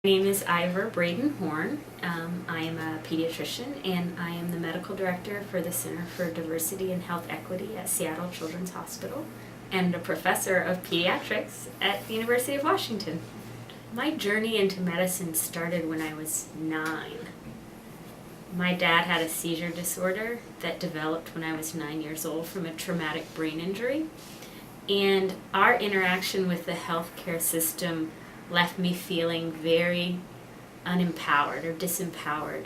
My name is Ivor Horn. I am a pediatrician and I am the medical director for the Center for Diversity and Health Equity at Seattle Children's Hospital and a professor of pediatrics at the University of Washington. My journey into medicine started when I was 9. My dad had a seizure disorder that developed when I was 9 years old from a traumatic brain injury, and our interaction with the healthcare system left me feeling very unempowered or disempowered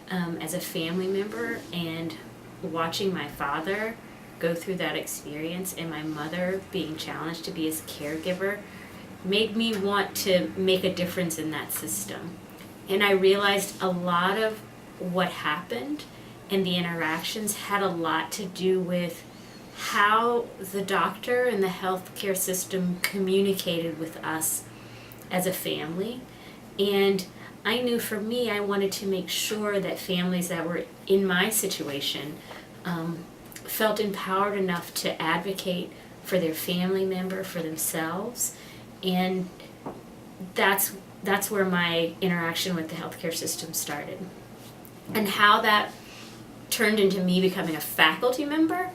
as a family member, and watching my father go through that experience and my mother being challenged to be his caregiver made me want to make a difference in that system. And I realized a lot of what happened and the interactions had a lot to do with how the doctor and the healthcare system communicated with us as a family. And I knew for me, I wanted to make sure that families that were in my situation felt empowered enough to advocate for their family member, for themselves. And that's where my interaction with the healthcare system started. And how that turned into me becoming a faculty member.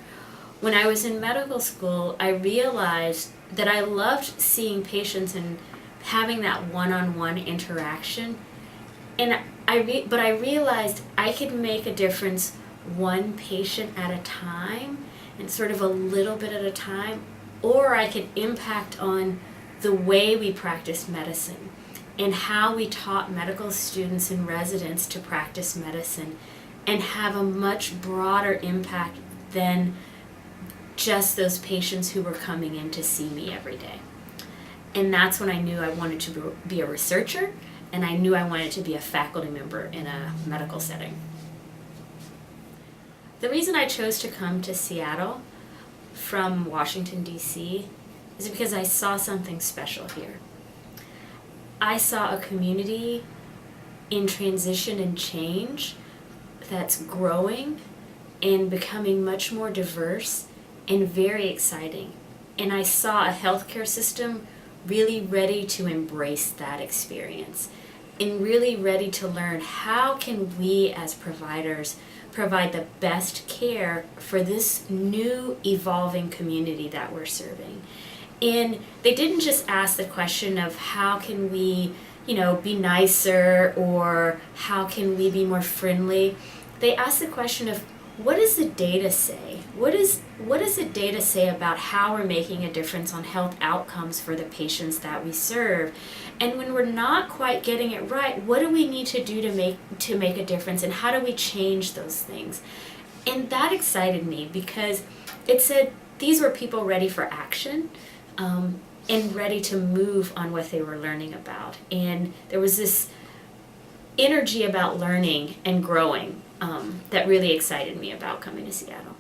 When I was in medical school, I realized that I loved seeing patients and having that one-on-one interaction, and but I realized I could make a difference one patient at a time and sort of a little bit at a time, or I could impact on the way we practiced medicine and how we taught medical students and residents to practice medicine and have a much broader impact than just those patients who were coming in to see me every day. And that's when I knew I wanted to be a researcher, and I knew I wanted to be a faculty member in a medical setting. The reason I chose to come to Seattle from Washington, D.C. is because I saw something special here. I saw a community in transition and change that's growing and becoming much more diverse and very exciting. And I saw a healthcare system really ready to embrace that experience and really ready to learn how can we as providers provide the best care for this new evolving community that we're serving. And they didn't just ask the question of how can we, be nicer, or how can we be more friendly. They asked the question of, what does the data say? What does the data say about how we're making a difference on health outcomes for the patients that we serve? And when we're not quite getting it right, what do we need to do to make a difference, and how do we change those things? And that excited me because it said these were people ready for action and ready to move on what they were learning about. And there was this energy about learning and growing that really excited me about coming to Seattle.